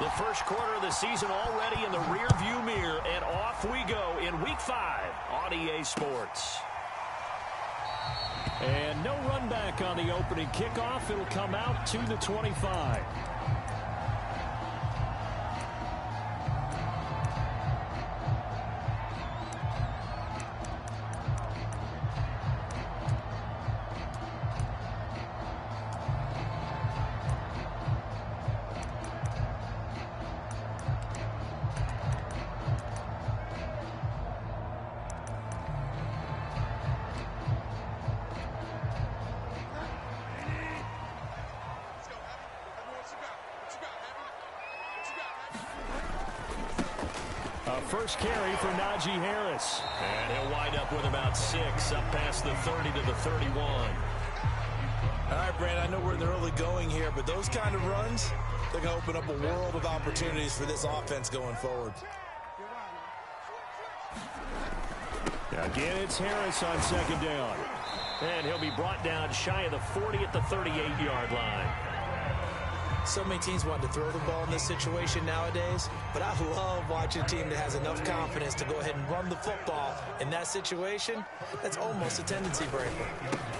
The first quarter of the season already in the rearview mirror, and off we go in Week 5 on EA Sports. And no run back on the opening kickoff. It'll come out to the 25. First carry for Najee Harris. And he'll wind up with about 6, up past the 30 to the 31. All right, Brandon, I know we're in the early going here, but those kind of runs, they're going to open up a world of opportunities for this offense going forward. Again, it's Harris on second down. And he'll be brought down shy of the 40 at the 38-yard line. So many teams want to throw the ball in this situation nowadays, but I love watching a team that has enough confidence to go ahead and run the football in that situation. That's almost a tendency breaker.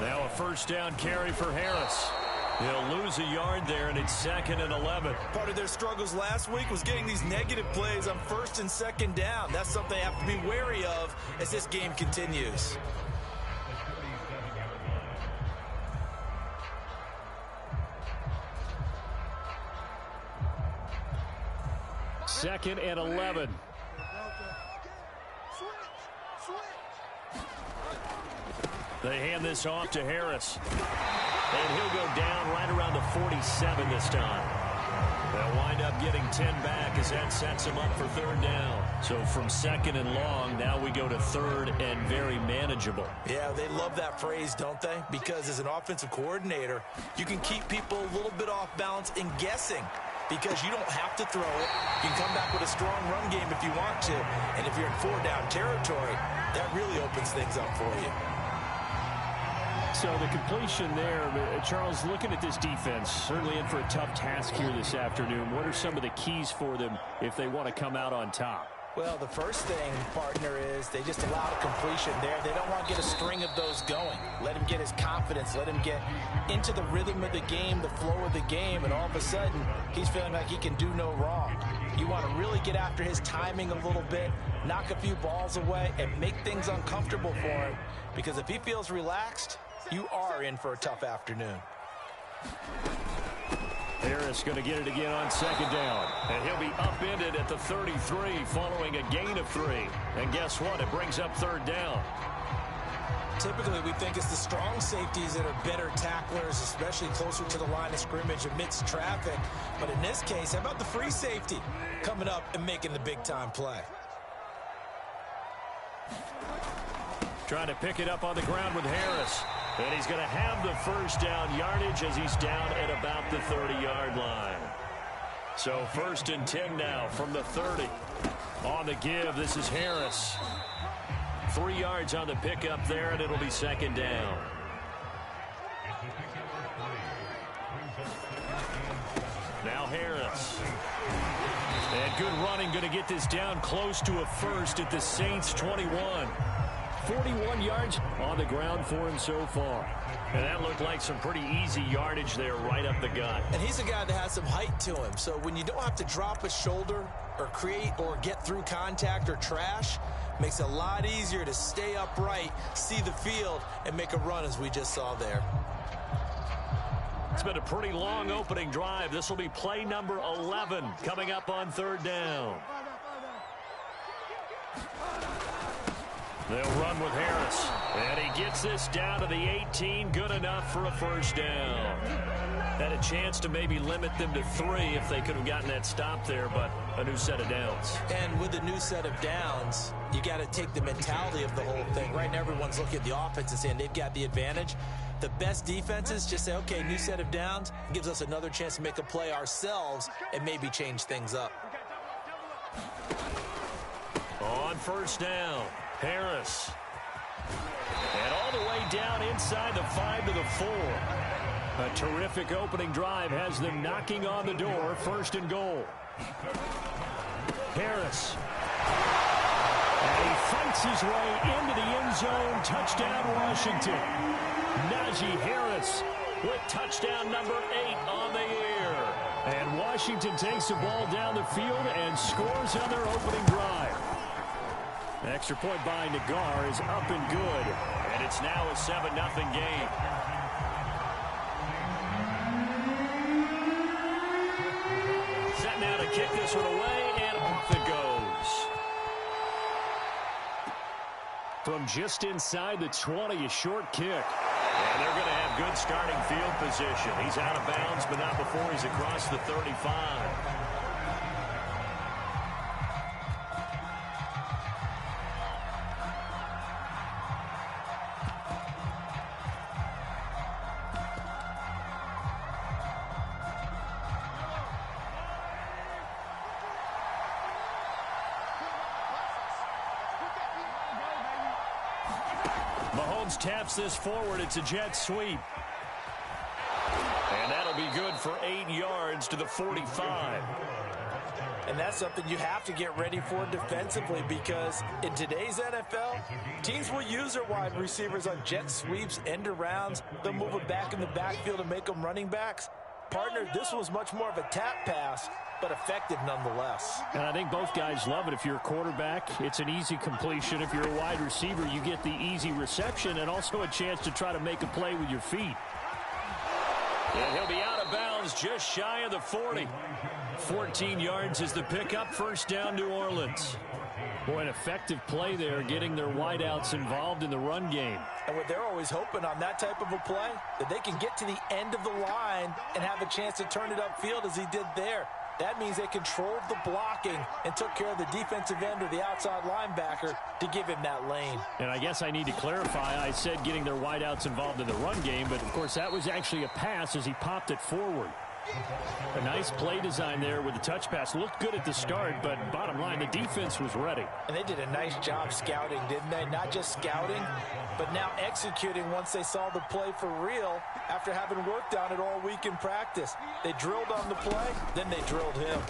Now a first down carry for Harris. He'll lose a yard there, and it's 2nd and 11. Part of their struggles last week was getting these negative plays on 1st and 2nd down. That's something they have to be wary of as this game continues. Second and 11. They hand this off to Harris. And he'll go down right around the 47 this time. They'll wind up getting 10 back as that sets him up for 3rd down. So from 2nd and long, now we go to 3rd and very manageable. Yeah, they love that phrase, don't they? Because as an offensive coordinator, you can keep people a little bit off balance and guessing. Because you don't have to throw it. You can come back with a strong run game if you want to. And if you're in 4-down territory, that really opens things up for you. So the completion there, Charles, looking at this defense, certainly in for a tough task here this afternoon. What are some of the keys for them if they want to come out on top? Well, the first thing, partner, is they just allow a completion there. They don't want to get a string of those going. Let him get his confidence. Let him get into the rhythm of the game, the flow of the game, and all of a sudden, he's feeling like he can do no wrong. You want to really get after his timing a little bit, knock a few balls away, and make things uncomfortable for him. Because if he feels relaxed, you are in for a tough afternoon. Harris going to get it again on 2nd down. And he'll be upended at the 33 following a gain of 3. And guess what? It brings up 3rd down. Typically, we think it's the strong safeties that are better tacklers, especially closer to the line of scrimmage amidst traffic. But in this case, how about the free safety coming up and making the big-time play? Trying to pick it up on the ground with Harris. And he's going to have the 1st down yardage as he's down at about the 30-yard line. So 1st and 10 now from the 30. On the give, this is Harris. 3 yards on the pickup there, and it'll be 2nd down. Now Harris. And good running, going to get this down close to a 1st at the Saints' 21. 41 yards on the ground for him so far. And that looked like some pretty easy yardage there right up the gut. And he's a guy that has some height to him. So when you don't have to drop a shoulder or create or get through contact or trash, makes it a lot easier to stay upright, see the field, and make a run as we just saw there. It's been a pretty long opening drive. This will be play number 11 coming up on 3rd down. They'll run with Harris. And he gets this down to the 18. Good enough for a 1st down. Had a chance to maybe limit them to 3 if they could have gotten that stop there, but a new set of downs. And with a new set of downs, you got to take the mentality of the whole thing. Right now, everyone's looking at the offense and saying they've got the advantage. The best defenses just say, okay, new set of downs. Gives us another chance to make a play ourselves and maybe change things up. On 1st down, Harris. And all the way down inside the 5 to the 4. A terrific opening drive has them knocking on the door, 1st and goal. Harris. And he fights his way into the end zone. Touchdown, Washington. Najee Harris with touchdown number 8 on the year. And Washington takes the ball down the field and scores on their opening drive. The extra point by Nagar is up and good. And it's now a 7-0 game. Set now to kick this one away, and off it goes. From just inside the 20, a short kick. And they're going to have good starting field position. He's out of bounds, but not before he's across the 35. Taps this forward. It's a jet sweep. And that'll be good for 8 yards to the 45. And that's something you have to get ready for defensively, because in today's NFL, teams will use their wide receivers on jet sweeps, end arounds. They'll move them back in the backfield and make them running backs. Partner, this was much more of a tap pass, but effective nonetheless. And I think both guys love it. If you're a quarterback, it's an easy completion. If you're a wide receiver, you get the easy reception and also a chance to try to make a play with your feet. And he'll be out of bounds just shy of the 40. 14 yards is the pickup. First down, New Orleans. Boy, an effective play there, getting their wideouts involved in the run game. And what they're always hoping on that type of a play, that they can get to the end of the line and have a chance to turn it upfield as he did there. That means they controlled the blocking and took care of the defensive end or the outside linebacker to give him that lane. And I guess I need to clarify, I said getting their wideouts involved in the run game, but of course that was actually a pass as he popped it forward. A nice play design there with the touch pass. Looked good at the start, but bottom line, the defense was ready. And they did a nice job scouting, didn't they? Not just scouting, but now executing once they saw the play for real after having worked on it all week in practice. They drilled on the play, then they drilled him.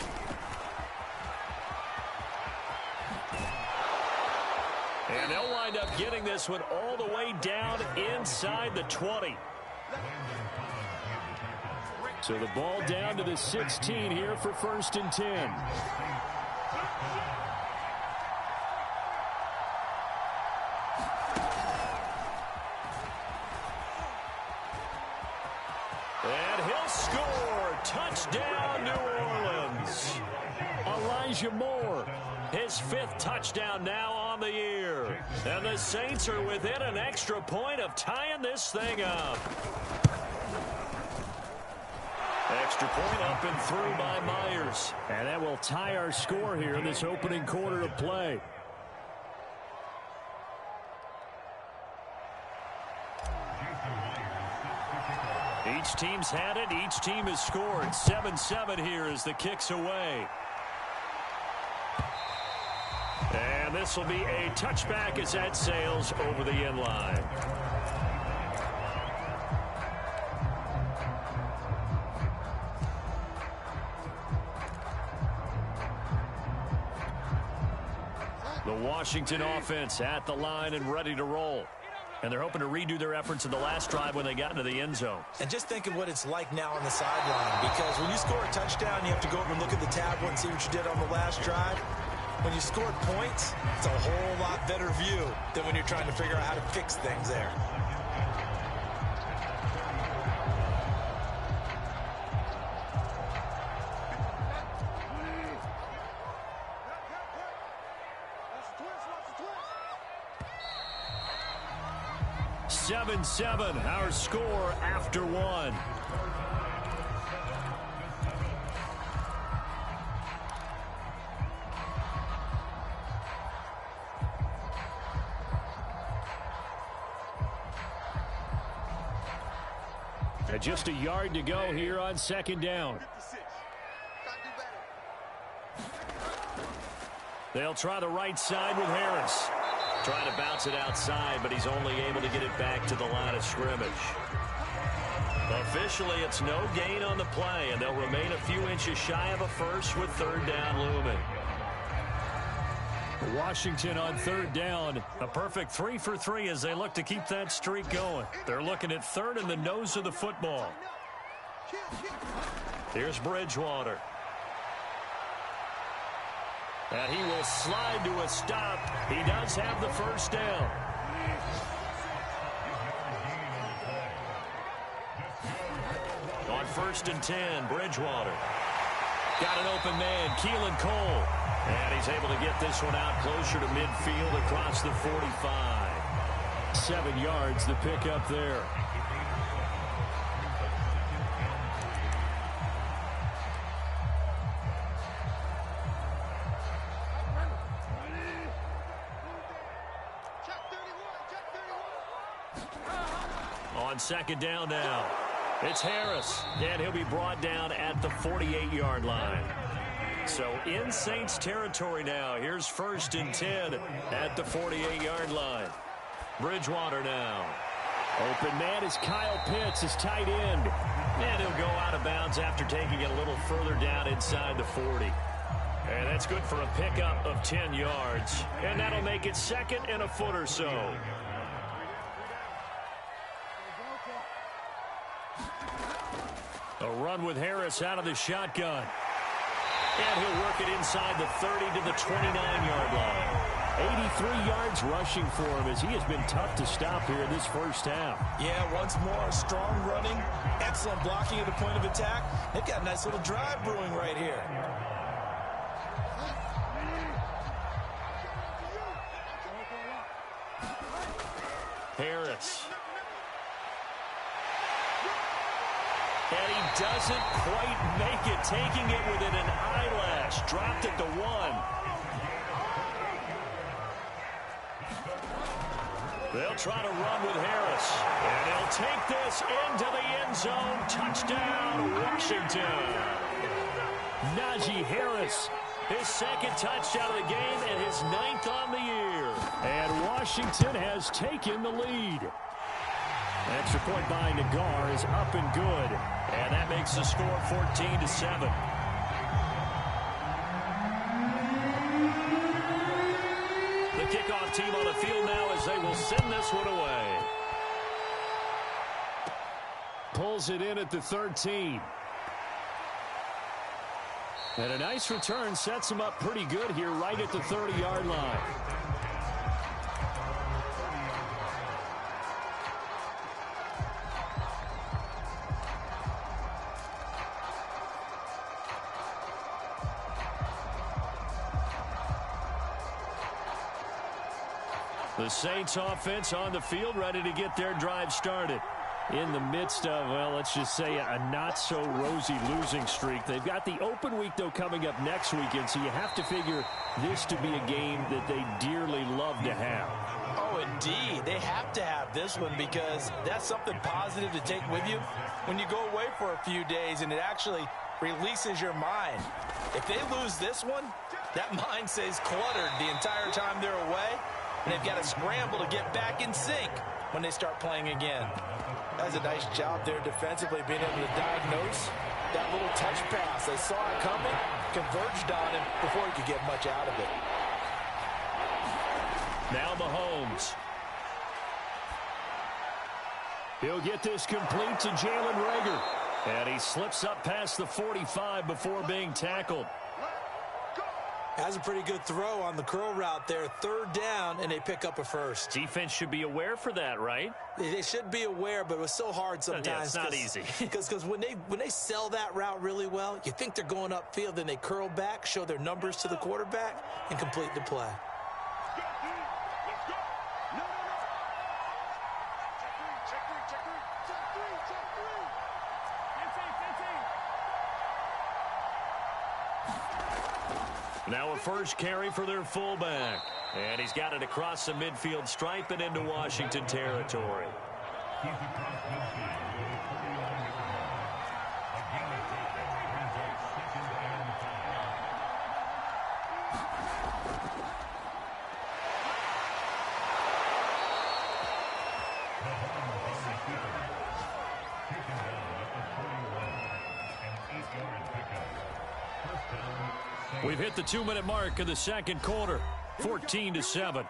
And they'll wind up getting this one all the way down inside the 20. So the ball down to the 16 here for 1st and 10. And he'll score. Touchdown, New Orleans. Elijah Moore. His 5th touchdown now on the year. And the Saints are within an extra point of tying this thing up. Extra point up and through by Myers. And that will tie our score here in this opening quarter of play. Each team's had it. Each team has scored. 7-7 here as the kick's away. And this will be a touchback as that sails over the end line. The Washington offense at the line and ready to roll. And they're hoping to redo their efforts in the last drive when they got into the end zone. And just think of what it's like now on the sideline, because when you score a touchdown, you have to go over and look at the tablet and see what you did on the last drive. When you scored points, it's a whole lot better view than when you're trying to figure out how to fix things there. Seven, our score after one. And just a yard to go here on 2nd down. They'll try the right side with Harris. Trying to bounce it outside, but he's only able to get it back to the line of scrimmage. The Officially, it's no gain on the play, and they'll remain a few inches shy of a first with third down looming. Washington on third down. A perfect 3 for 3 as they look to keep that streak going. They're looking at third in the nose of the football. Here's Bridgewater. And he will slide to a stop. He does have the first down. On 1st and 10, Bridgewater. Got an open man, Keelan Cole. And he's able to get this one out closer to midfield across the 45. 7 yards, the pickup there. On 2nd down now, it's Harris, and he'll be brought down at the 48-yard line. So in Saints territory now. Here's 1st and 10 at the 48-yard line. Bridgewater now. Open man is Kyle Pitts, his tight end. And he'll go out of bounds after taking it a little further down inside the 40. And that's good for a pickup of 10 yards. And that'll make it 2nd and a foot or so. A run with Harris out of the shotgun. And he'll work it inside the 30 to the 29-yard line. 83 yards rushing for him as he has been tough to stop here in this first half. Yeah, once more, strong running, excellent blocking at the point of attack. They've got a nice little drive brewing right here. Harris. And he doesn't quite make it, taking it within an eyelash. Dropped it to 1. They'll try to run with Harris. And he'll take this into the end zone. Touchdown, Washington. Najee Harris, his 2nd touchdown of the game and his 9th on the year. And Washington has taken the lead. Extra point by Nagar is up and good. And that makes the score 14-7. The kickoff team on the field now as they will send this one away. Pulls it in at the 13. And a nice return sets him up pretty good here right at the 30-yard line. The Saints offense on the field ready to get their drive started. In the midst of, well, let's just say a not-so-rosy losing streak. They've got the open week, though, coming up next weekend, so you have to figure this to be a game that they dearly love to have. Oh, indeed. They have to have this one because that's something positive to take with you when you go away for a few days, and it actually releases your mind. If they lose this one, that mind stays cluttered the entire time they're away, and they've got to scramble to get back in sync when they start playing again. That's a nice job there defensively, being able to diagnose that little touch pass. They saw it coming, converged on him before he could get much out of it. Now Mahomes. He'll get this complete to Jalen Reagor. And he slips up past the 45 before being tackled. That's a pretty good throw on the curl route there. 3rd down, and they pick up a first. Defense should be aware for that, right? They should be aware, but it was so hard sometimes. Yeah, it's not easy. Because when they sell that route really well, you think they're going upfield, then they curl back, show their numbers to the quarterback, and complete the play. Now a first carry for their fullback. And he's got it across the midfield stripe and into Washington territory. We've hit the 2-minute mark of the second quarter, 14-7.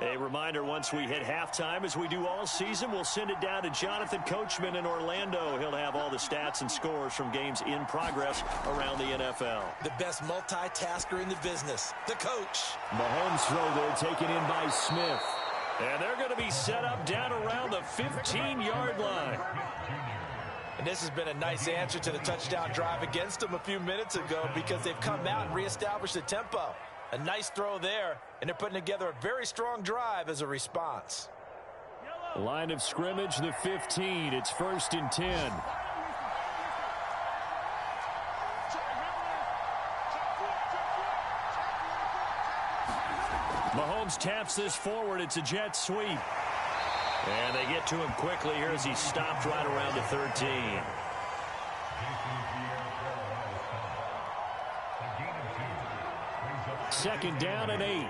A reminder, once we hit halftime, as we do all season, we'll send it down to Jonathan Coachman in Orlando. He'll have all the stats and scores from games in progress around the NFL. The best multitasker in the business, the coach. Mahomes throw there taken in by Smith. And they're going to be set up down around the 15-yard line. And this has been a nice answer to the touchdown drive against them a few minutes ago because they've come out and reestablished the tempo. A nice throw there, and they're putting together a very strong drive as a response. Line of scrimmage, the 15. It's 1st and 10. Mahomes taps this forward. It's a jet sweep. And they get to him quickly here as he stopped right around the 13. Second down and 8.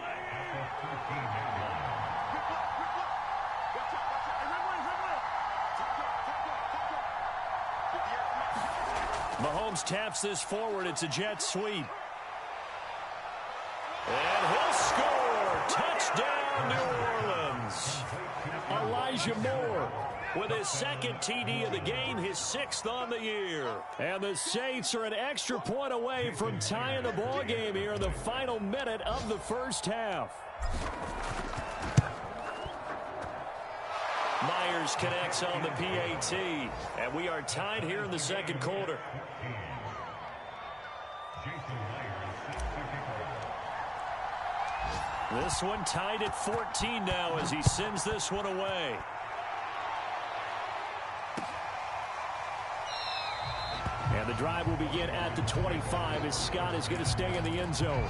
Mahomes taps this forward. It's a jet sweep. And he'll score. Touchdown, New Orleans. Elijah Moore with his second TD of the game, his 6th on the year. And the Saints are an extra point away from tying the ball game here in the final minute of the first half. Myers connects on the PAT, and we are tied here in the second quarter. This one tied at 14 now as he sends this one away. And the drive will begin at the 25 as Scott is going to stay in the end zone.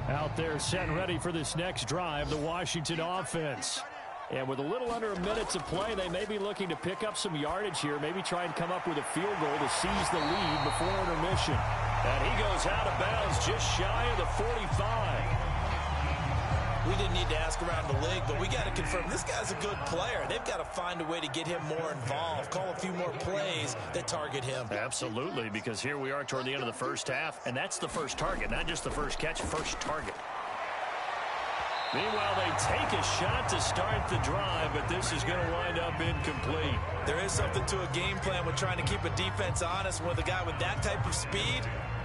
Out there set and ready for this next drive, the Washington offense. And with a little under a minute to play, they may be looking to pick up some yardage here, maybe try and come up with a field goal to seize the lead before intermission. And he goes out of bounds just shy of the 45. We didn't need to ask around the league, but we got to confirm this guy's a good player. They've got to find a way to get him more involved, call a few more plays that target him. Absolutely, because here we are toward the end of the first half, and that's the first target, not just the first catch, first target. Meanwhile, they take a shot to start the drive, but this is going to wind up incomplete. There is something to a game plan with trying to keep a defense honest. With a guy with that type of speed,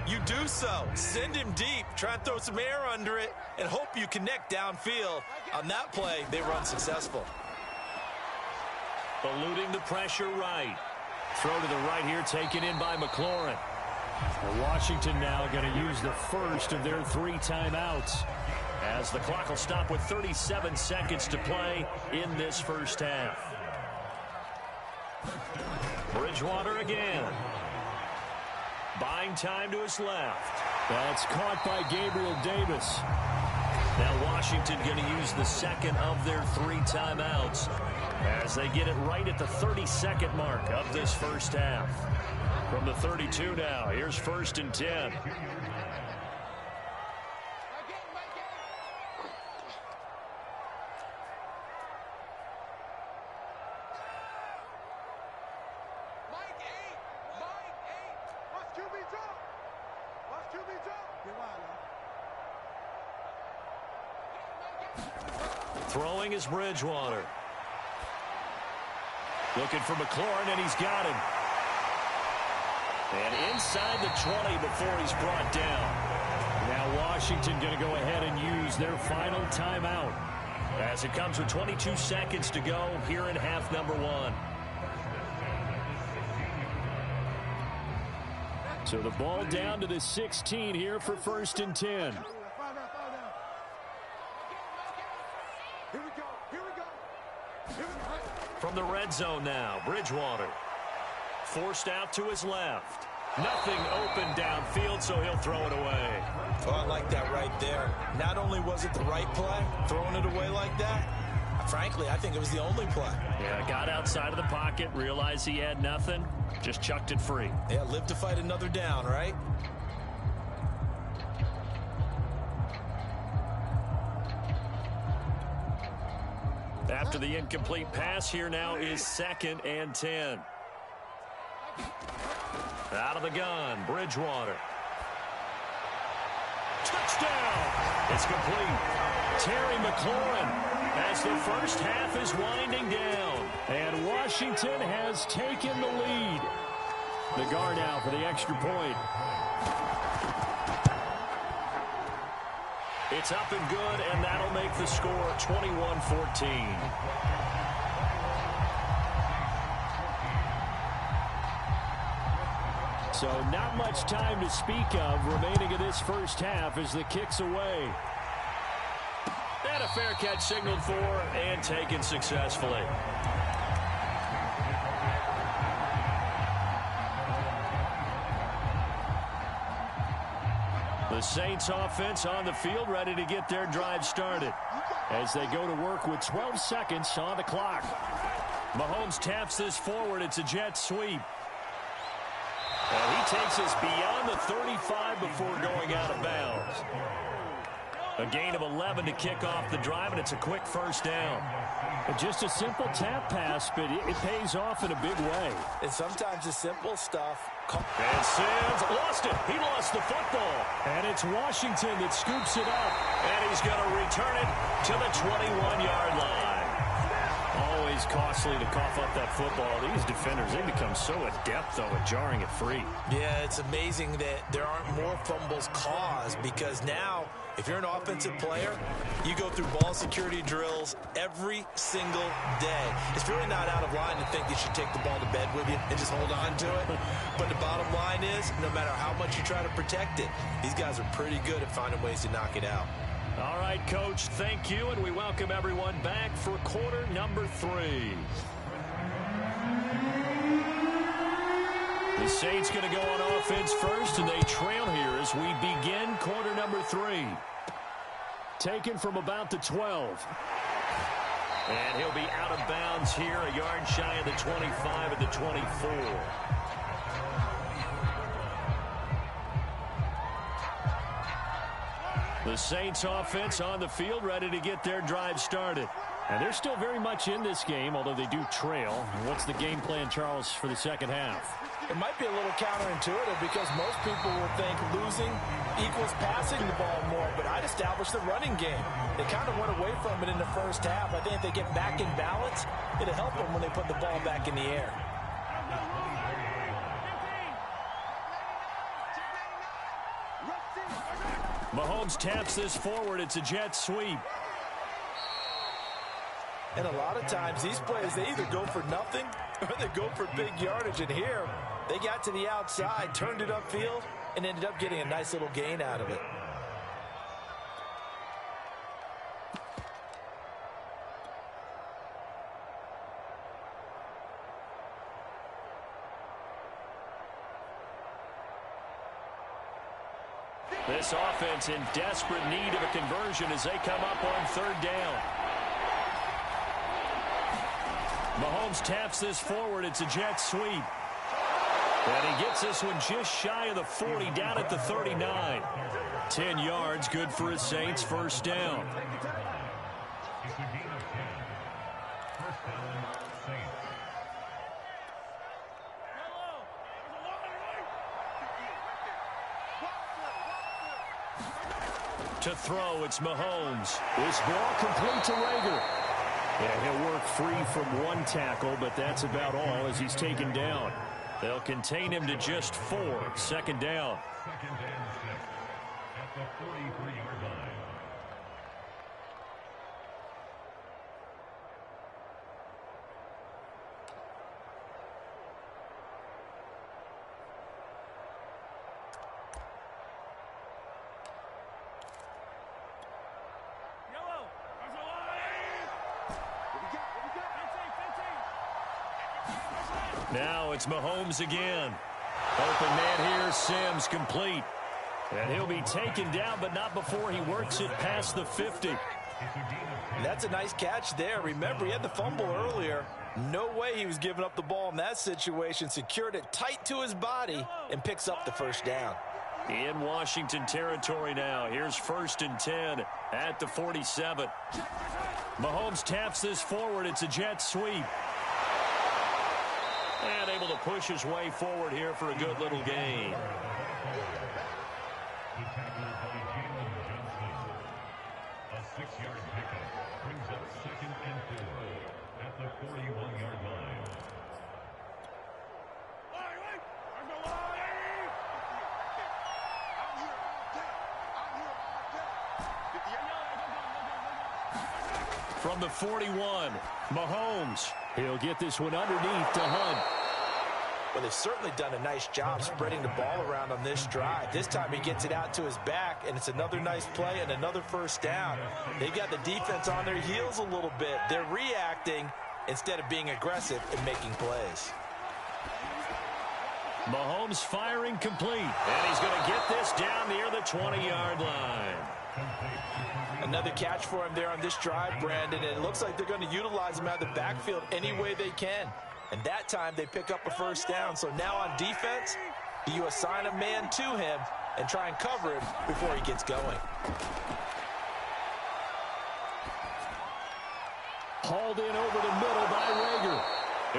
you do so. Send him deep, try and throw some air under it, and hope you connect downfield. On that play, they run successful. Eluding the pressure right. Throw to the right here, taken in by McLaurin. Washington now going to use the first of their 3 timeouts. As the clock will stop with 37 seconds to play in this first half. Bridgewater again. Buying time to his left. That's caught by Gabriel Davis. Now Washington going to use the second of their 3 timeouts as they get it right at the 32nd mark of this first half. From the 32 now, here's 1st and 10. Throwing is Bridgewater. Looking for McLaurin, and he's got him. And inside the 20 before he's brought down. Now Washington going to go ahead and use their final timeout. As it comes with 22 seconds to go here in half number 1. So the ball down to the 16 here for 1st and 10. From the red zone now, Bridgewater. Forced out to his left. Nothing open downfield, so he'll throw it away. Oh, I like that right there. Not only was it the right play, throwing it away like that, frankly, I think it was the only play. Yeah, got outside of the pocket, realized he had nothing, just chucked it free. Yeah, live to fight another down, right? After the incomplete pass, here now is 2nd and 10. Out of the gun, Bridgewater. Touchdown! It's complete. Terry McLaurin as the first half is winding down. And Washington has taken the lead. The guard now for the extra point. It's up and good, and that'll make the score 21-14. So not much time to speak of remaining in this first half as the kick's away. And a fair catch signaled for and taken successfully. The Saints offense on the field, ready to get their drive started as they go to work with 12 seconds on the clock. Mahomes taps this forward. It's a jet sweep. And he takes us beyond the 35 before going out of bounds. A gain of 11 to kick off the drive, and it's a quick first down. Just a simple tap pass, but it pays off in a big way. And sometimes the simple stuff. And Sims lost it. He lost the football. And it's Washington that scoops it up. And he's going to return it to the 21-yard line. Always costly to cough up that football. These defenders, they become so adept, though, at jarring it free. Yeah, it's amazing that there aren't more fumbles caused, because now, if you're an offensive player, you go through ball security drills every single day. It's really not out of line to think you should take the ball to bed with you and just hold on to it. But the bottom line is, no matter how much you try to protect it, these guys are pretty good at finding ways to knock it out. All right, Coach, thank you, and we welcome everyone back for quarter number 3. The Saints going to go on offense first, and they trail here as we begin quarter number 3. Taken from about the 12. And he'll be out of bounds here, a yard shy of the 25 at the 24. The Saints offense on the field, ready to get their drive started. And they're still very much in this game, although they do trail. What's the game plan, Charles, for the second half? It might be a little counterintuitive because most people will think losing equals passing the ball more, but I'd establish the running game. They kind of went away from it in the first half. I think if they get back in balance, it'll help them when they put the ball back in the air. Mahomes taps this forward. It's a jet sweep. And a lot of times these plays, they either go for nothing or they go for big yardage. And here, they got to the outside, turned it upfield, and ended up getting a nice little gain out of it. This offense in desperate need of a conversion as they come up on third down. Mahomes taps this forward. It's a jet sweep. And he gets this one just shy of the 40, down at the 39. 10 yards, good for his Saints, first down. To throw, it's Mahomes. This ball complete to Rager. Yeah, he'll work free from one tackle, but that's about all as he's taken down. They'll contain him to just 4. Second down. At the 43-yard line. Now it's Mahomes again. Open man here, Sims, complete. And he'll be taken down, but not before he works it past the 50. That's a nice catch there. Remember, he had the fumble earlier. No way he was giving up the ball in that situation. Secured it tight to his body and picks up the first down. In Washington territory now. Here's 1st and 10 at the 47. Mahomes taps this forward. It's a jet sweep. And able to push his way forward here for a good little gain. A 6-yard pickup brings up 2nd and 4 at the 41-yard line. From the 41, Mahomes. He'll get this one underneath to Hunt. Well, they've certainly done a nice job spreading the ball around on this drive. This time he gets it out to his back, and it's another nice play and another 1st down. They've got the defense on their heels a little bit. They're reacting instead of being aggressive and making plays. Mahomes firing complete. And he's going to get this down near the 20-yard line. Another catch for him there on this drive, Brandon, and it looks like they're going to utilize him out of the backfield any way they can. And that time they pick up a 1st down. So now on defense, you assign a man to him and try and cover him before he gets going. Hauled in over the middle by Rager.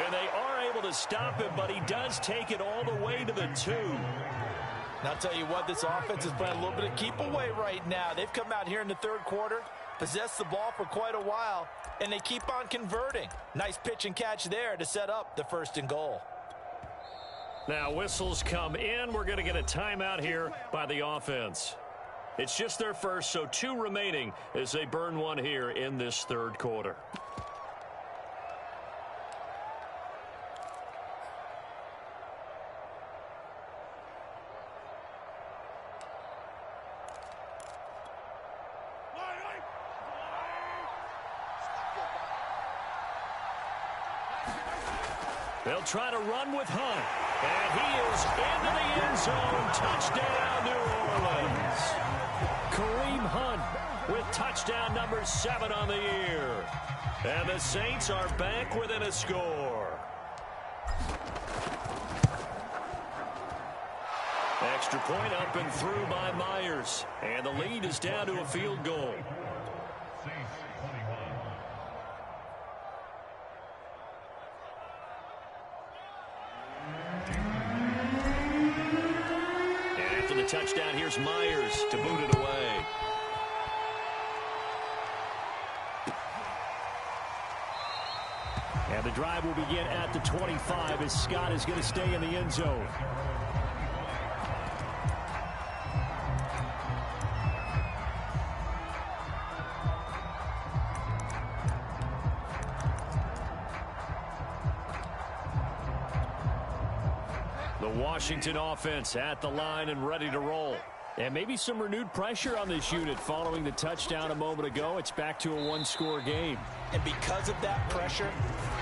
And they are able to stop him, but he does take it all the way to the 2. And I'll tell you what, this offense is playing a little bit of keep away right now. They've come out here in the 3rd quarter, possessed the ball for quite a while, and they keep on converting. Nice pitch and catch there to set up the 1st and goal. Now whistles come in. We're going to get a timeout here by the offense. It's just their first, so 2 remaining as they burn one here in this 3rd quarter. They'll try to run with Hunt. And he is into the end zone. Touchdown, New Orleans. Kareem Hunt with touchdown number 7 on the year. And the Saints are back within a score. Extra point up and through by Myers. And the lead is down to a field goal. Touchdown. Here's Myers to boot it away. And the drive will begin at the 25 as Scott is going to stay in the end zone. Washington offense at the line and ready to roll. And maybe some renewed pressure on this unit following the touchdown a moment ago. It's back to a 1-score game. And because of that pressure,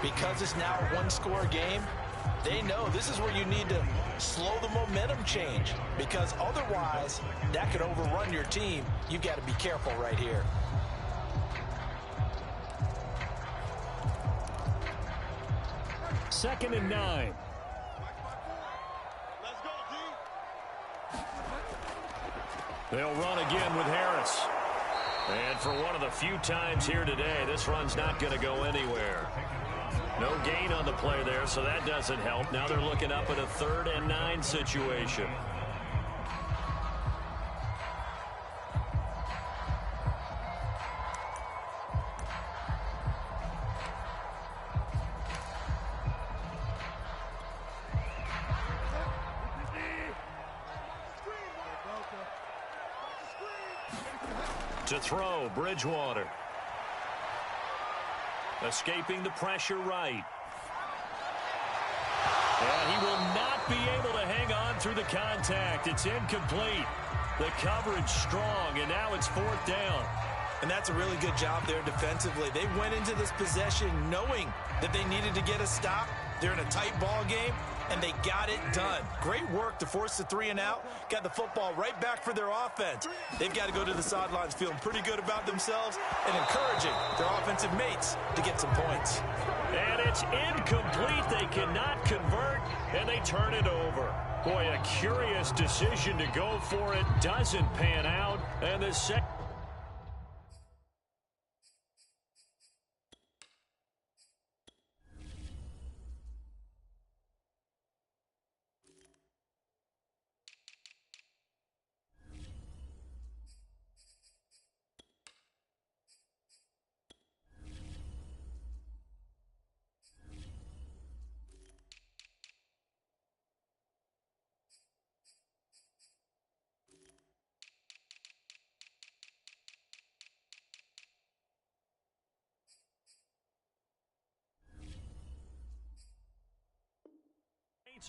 because it's now a 1-score game, they know this is where you need to slow the momentum change, because otherwise that could overrun your team. You've got to be careful right here. Second and 9. They'll run again with Harris. And for one of the few times here today, this run's not going to go anywhere. No gain on the play there, so that doesn't help. Now they're looking up at a 3rd and 9 situation. To throw, Bridgewater. Escaping the pressure right. And he will not be able to hang on through the contact. It's incomplete. The coverage strong, and now it's 4th down. And that's a really good job there defensively. They went into this possession knowing that they needed to get a stop. They're in a tight ball game, and they got it done. Great work to force the 3 and out. Got the football right back for their offense. They've got to go to the sidelines feeling pretty good about themselves and encouraging their offensive mates to get some points. And it's incomplete. They cannot convert, and they turn it over. Boy, a curious decision to go for it. Doesn't pan out, and the second.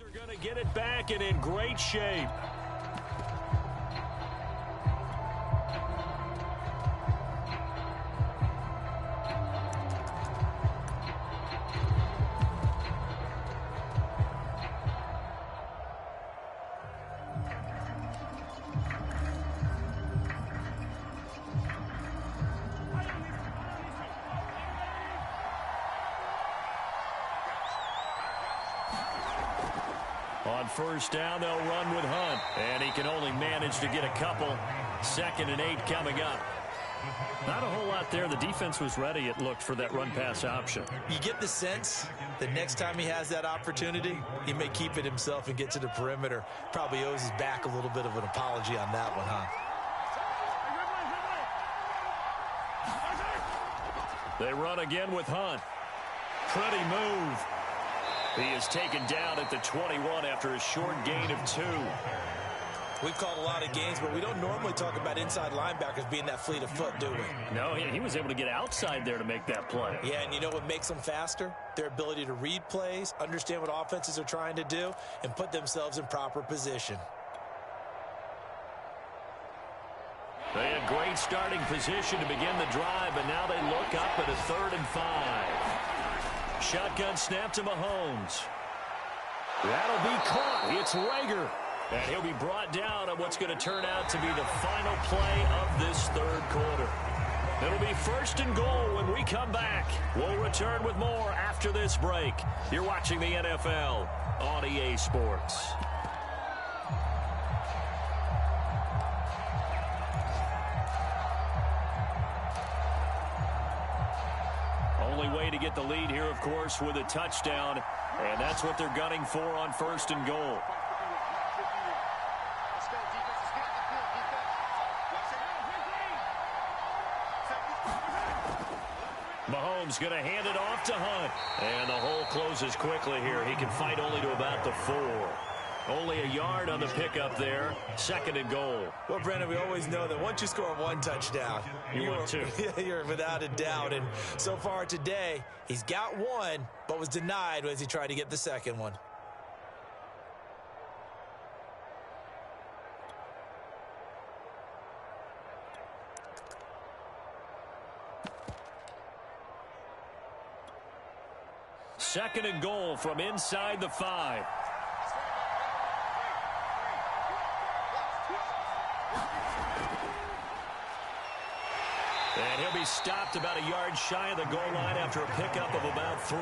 Are going to get it back and in great shape. On first down, they'll run with Hunt. And he can only manage to get a couple. 2nd and 8 coming up. Not a whole lot there. The defense was ready, it looked, for that run-pass option. You get the sense that next time he has that opportunity, he may keep it himself and get to the perimeter. Probably owes his back a little bit of an apology on that one, huh? They run again with Hunt. Pretty move. He is taken down at the 21 after a short gain of 2. We've called a lot of games, but we don't normally talk about inside linebackers being that fleet of foot, do we? No, he was able to get outside there to make that play. Yeah, and you know what makes them faster? Their ability to read plays, understand what offenses are trying to do, and put themselves in proper position. They had great starting position to begin the drive, but now they look up at a 3rd and 5. Shotgun snap to Mahomes. That'll be caught. It's Rager. And he'll be brought down on what's going to turn out to be the final play of this 3rd quarter. It'll be 1st and goal when we come back. We'll return with more after this break. You're watching the NFL on EA Sports. Only way to get the lead here, of course, with a touchdown. And that's what they're gunning for on 1st and goal. Mahomes going to hand it off to Hunt. And the hole closes quickly here. He can fight only to about the 4. Only a yard on the pickup there. 2nd and goal. Well, Brandon, we always know that once you score 1 touchdown, you're without a doubt. And so far today, he's got 1, but was denied as he tried to get the 2nd one. Second and goal from inside the 5. And he'll be stopped about a yard shy of the goal line after a pickup of about 3.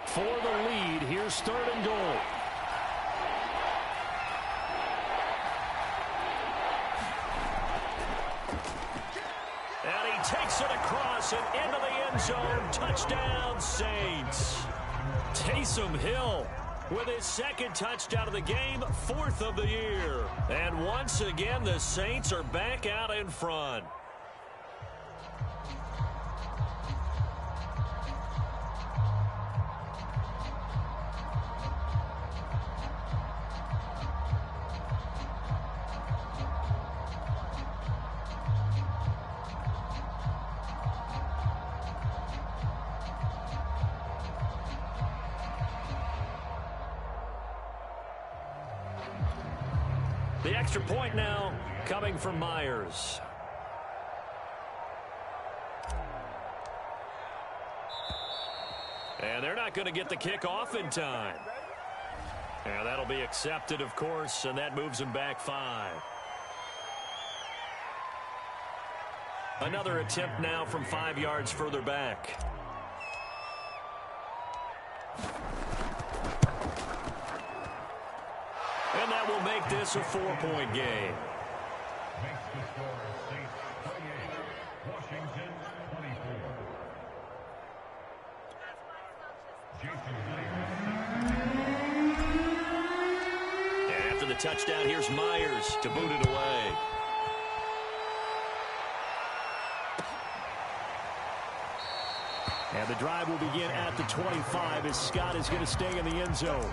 For the lead, here's 3rd and goal. And he takes it across and into the end zone. Touchdown, Saints. Taysom Hill with his 2nd touchdown of the game, 4th of the year. And once again, the Saints are back out in front. The extra point now coming from Myers. And they're not going to get the kick off in time. And that'll be accepted, of course, and that moves them back 5. Another attempt now from 5 yards further back. And that will make this a 4-point game. Makes the score Saints 28, Washington 24. And after the touchdown, here's Myers to boot it away. And the drive will begin at the 25 as Scott is going to stay in the end zone.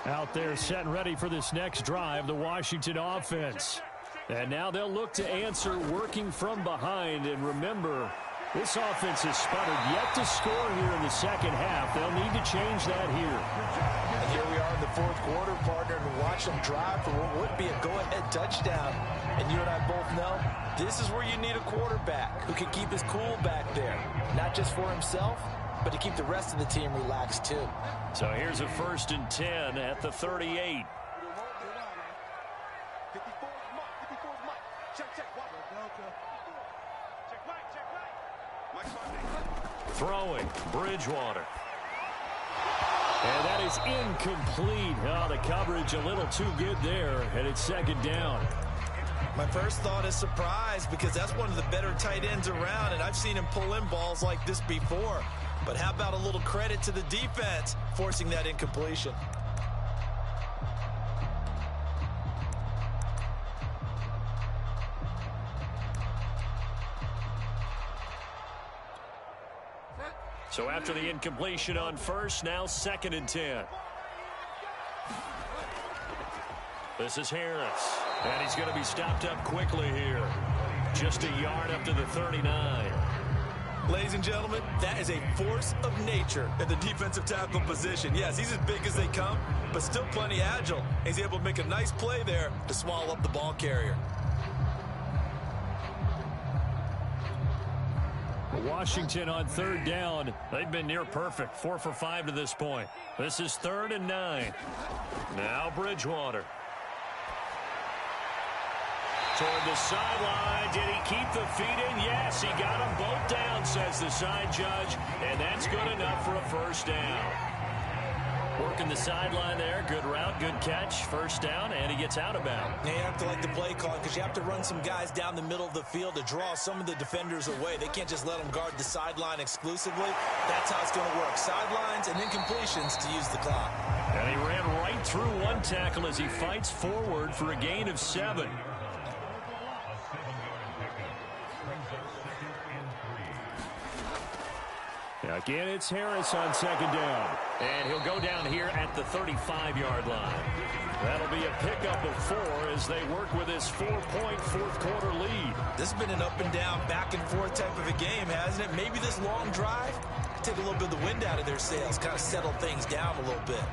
Out there set and ready for this next drive, the Washington offense. And now they'll look to answer working from behind. And remember, this offense has sputtered yet to score here in the second half. They'll need to change that here. And here we are in the fourth quarter, partner, and watch them drive for what would be a go-ahead touchdown. And you and I both know this is where you need a quarterback who can keep his cool back there. Not just for himself, but to keep the rest of the team relaxed too. So here's a 1st and 10 at the 38. Throwing, Bridgewater. And that is incomplete. Oh, the coverage a little too good there, and it's 2nd down. My first thought is surprise, because that's one of the better tight ends around, and I've seen him pull in balls like this before. But how about a little credit to the defense forcing that incompletion? So after the incompletion on first, now 2nd and 10. This is Harris. And he's going to be stopped up quickly here. Just a yard up to the 39. Ladies and gentlemen, that is a force of nature at the defensive tackle position. Yes, he's as big as they come, but still plenty agile. He's able to make a nice play there to swallow up the ball carrier. Washington on 3rd down. They've been near perfect. 4 for 5 to this point. This is 3rd and 9. Now Bridgewater. Toward the sideline. Did he keep the feet in? Yes, he got them both down, says the side judge. And that's good enough for a 1st down. Working the sideline there. Good route, good catch. 1st down, and he gets out of bounds. Yeah, you have to like the play call because you have to run some guys down the middle of the field to draw some of the defenders away. They can't just let them guard the sideline exclusively. That's how it's going to work. Sidelines and incompletions to use the clock. And he ran right through one tackle as he fights forward for a gain of 7. Again, it's Harris on 2nd down. And he'll go down here at the 35-yard line. That'll be a pickup of 4 as they work with this 4-point fourth-quarter lead. This has been an up-and-down, back-and-forth type of a game, hasn't it? Maybe this long drive could take a little bit of the wind out of their sails, kind of settle things down a little bit.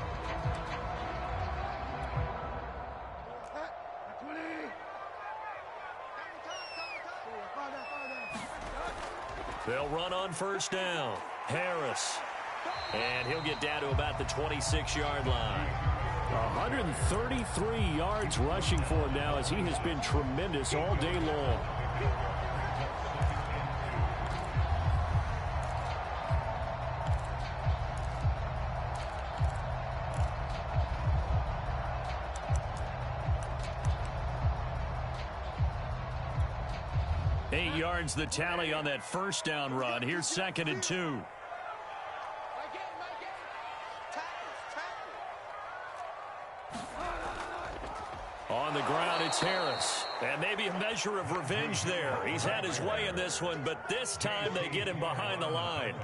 They'll run on 1st down. Harris. And he'll get down to about the 26-yard line. 133 yards rushing for him now as he has been tremendous all day long. Eight yards the tally on that 1st down run. Here's 2nd and 2. On the ground, it's Harris. And maybe a measure of revenge there. He's had his way in this one, but this time they get him behind the line.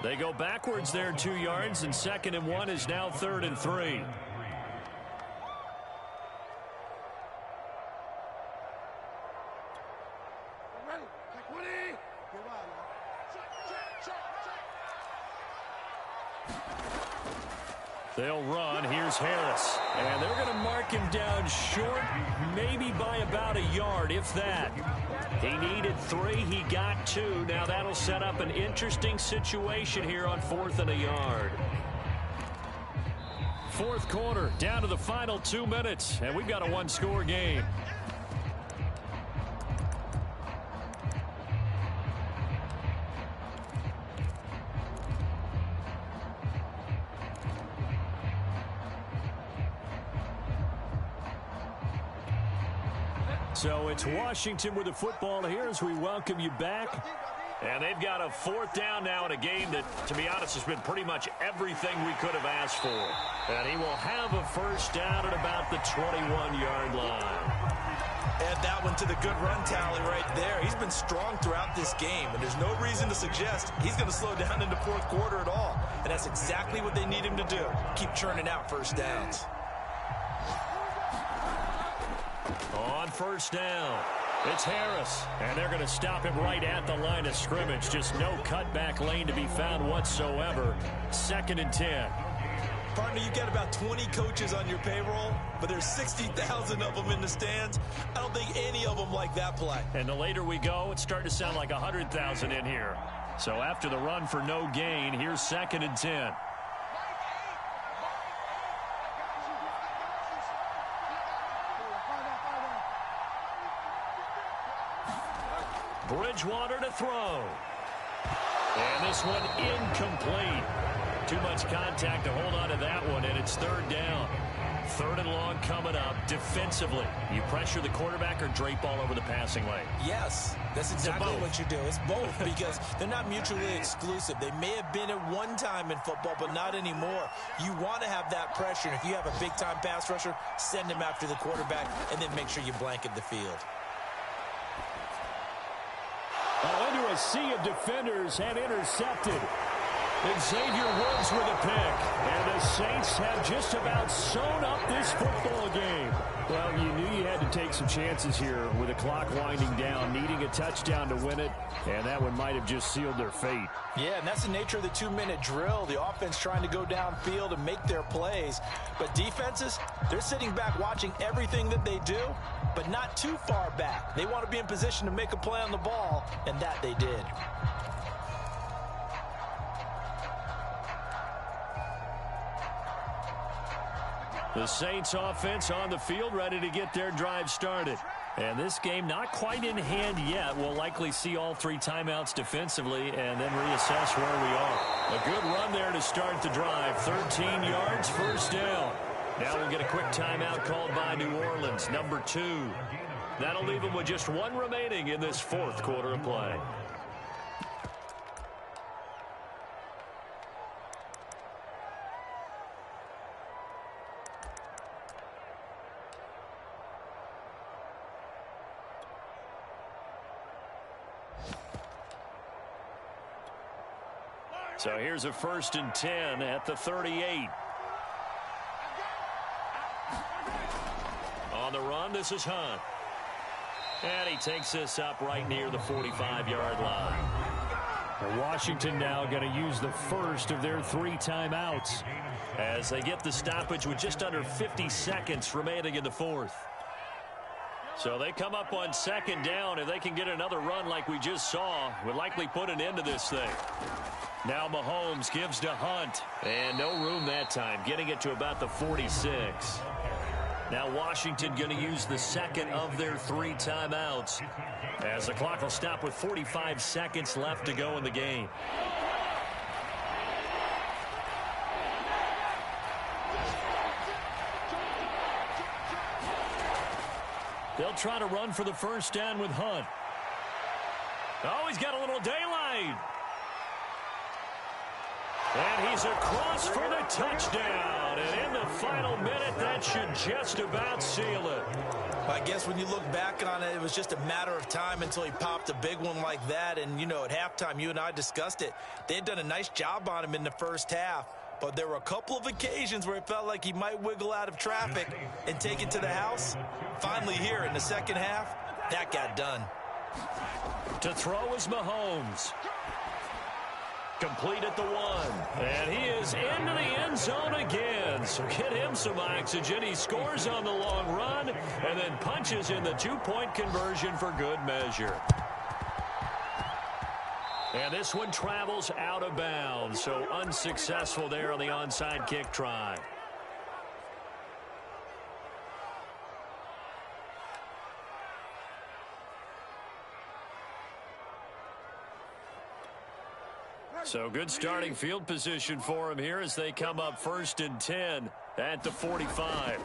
They go backwards there 2 yards, and 2nd and 1 is now 3rd and 3. They'll run. Here's Harris. And they're going to mark him down short, maybe by about a yard, if that. He needed 3. He got 2. Now that'll set up an interesting situation here on 4th and a yard. Fourth quarter, down to the final 2 minutes, and we've got a one-score game. So it's Washington with the football here as we welcome you back. And they've got a 4th down now in a game that, to be honest, has been pretty much everything we could have asked for. And he will have a 1st down at about the 21-yard line. Add that one to the good run tally right there. He's been strong throughout this game, and there's no reason to suggest he's going to slow down in the 4th quarter at all. And that's exactly what they need him to do. Keep churning out 1st downs. On 1st down, it's Harris, and they're going to stop him right at the line of scrimmage. Just no cutback lane to be found whatsoever. 2nd and 10. Partner, you got about 20 coaches on your payroll, but there's 60,000 of them in the stands. I don't think any of them like that play. And the later we go, it's starting to sound like 100,000 in here. So after the run for no gain, here's 2nd and 10. Bridgewater to throw. And this one incomplete. Too much contact to hold on to that one, and it's 3rd down. 3rd and long coming up. Defensively, you pressure the quarterback or drape all over the passing lane? Yes, that's exactly what you do. It's both because they're not mutually exclusive. They may have been at one time in football, but not anymore. You want to have that pressure, and if you have a big-time pass rusher, send him after the quarterback, and then make sure you blanket the field. Into a sea of defenders and intercepted. Xavier Woods with a pick. And the Saints have just about sewn up this football game. Well, you knew you had to take some chances here with the clock winding down, needing a touchdown to win it, and that one might have just sealed their fate. Yeah, and that's the nature of the 2-minute drill. The offense trying to go downfield and make their plays. But defenses, they're sitting back watching everything that they do, but not too far back. They want to be in position to make a play on the ball, and that they did. The Saints offense on the field, ready to get their drive started. And this game not quite in hand yet. We'll likely see all 3 timeouts defensively and then reassess where we are. A good run there to start the drive. 13 yards, 1st down. Now we'll get a quick timeout called by New Orleans, number 2. That'll leave them with just 1 remaining in this 4th quarter of play. So here's a 1st and 10 at the 38. On the run, this is Hunt. And he takes this up right near the 45-yard line. And Washington now going to use the first of their 3 timeouts as they get the stoppage with just under 50 seconds remaining in the 4th. So they come up on 2nd down. If they can get another run like we just saw, would likely put an end to this thing. Now Mahomes gives to Hunt. And no room that time, getting it to about the 46. Now Washington going to use the 2nd of their 3 timeouts as the clock will stop with 45 seconds left to go in the game. They'll try to run for the 1st down with Hunt. Oh, he's got a little daylight. And he's across for the touchdown. And in the final minute, that should just about seal it. I guess when you look back on it, it was just a matter of time until he popped a big one like that. And, you know, at halftime, you and I discussed it. They had done a nice job on him in the first half. But there were a couple of occasions where it felt like he might wiggle out of traffic and take it to the house. Finally here in the second half, that got done. To throw is Mahomes. Complete at the 1. And he is into the end zone again. So get him some oxygen. He scores on the long run and then punches in the two-point conversion for good measure. And this one travels out of bounds, so unsuccessful there on the onside kick try. So good starting field position for him here as they come up 1st and 10 at the 45.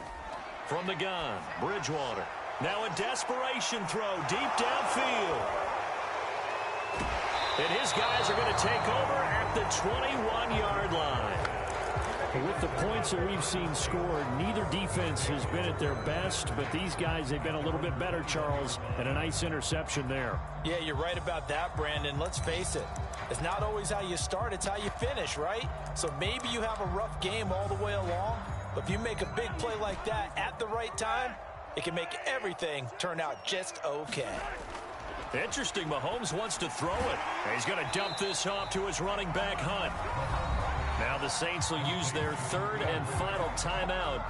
From the gun, Bridgewater. Now a desperation throw deep downfield. And his guys are going to take over at the 21-yard line. With the points that we've seen scored, neither defense has been at their best, but these guys, they've been a little bit better, Charles, and a nice interception there. Yeah, you're right about that, Brandon. Let's face it. It's not always how you start, it's how you finish, right? So maybe you have a rough game all the way along, but if you make a big play like that at the right time, it can make everything turn out just okay. Interesting, Mahomes wants to throw it. He's going to dump this off to his running back, Hunt. Now the Saints will use their 3rd and final timeout.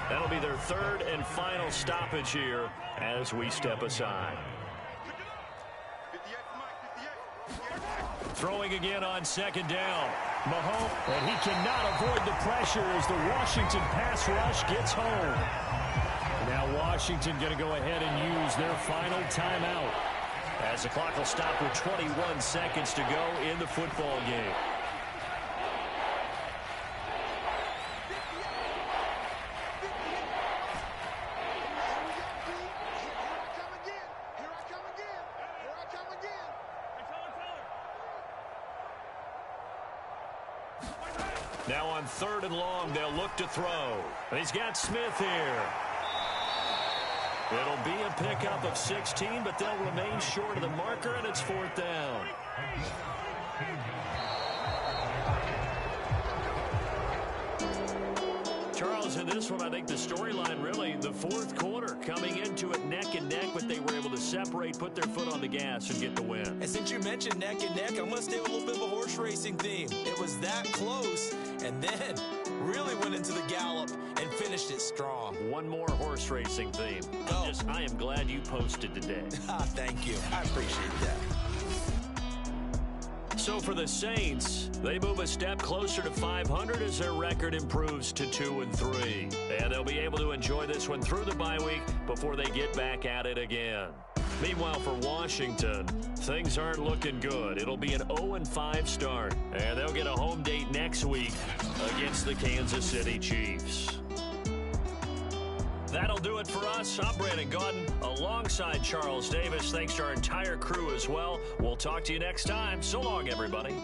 That'll be their 3rd and final stoppage here as we step aside. Throwing again on 2nd down. Mahomes, and he cannot avoid the pressure as the Washington pass rush gets home. Now Washington going to go ahead and use their final timeout, as the clock will stop with 21 seconds to go in the football game. Now on 3rd and long, they'll look to throw. And he's got Smith here. It'll be a pickup of 16, but they'll remain short of the marker, and it's 4th down. Charles, in this one, I think the storyline really, the 4th quarter, coming into it neck and neck, but they were able to separate, put their foot on the gas, and get the win. And since you mentioned neck and neck, I'm going to stay with a little bit of a horse racing theme. It was that close, and then really went into the gallop and finished it strong. One more horse racing theme. I am glad you posted today. Thank you. I appreciate that. So for the Saints, they move a step closer to 500 as their record improves to 2-3. And they'll be able to enjoy this one through the bye week before they get back at it again. Meanwhile, for Washington, things aren't looking good. It'll be an 0-5 start, and they'll get a home date next week against the Kansas City Chiefs. That'll do it for us. I'm Brandon Gaudin alongside Charles Davis. Thanks to our entire crew as well. We'll talk to you next time. So long, everybody.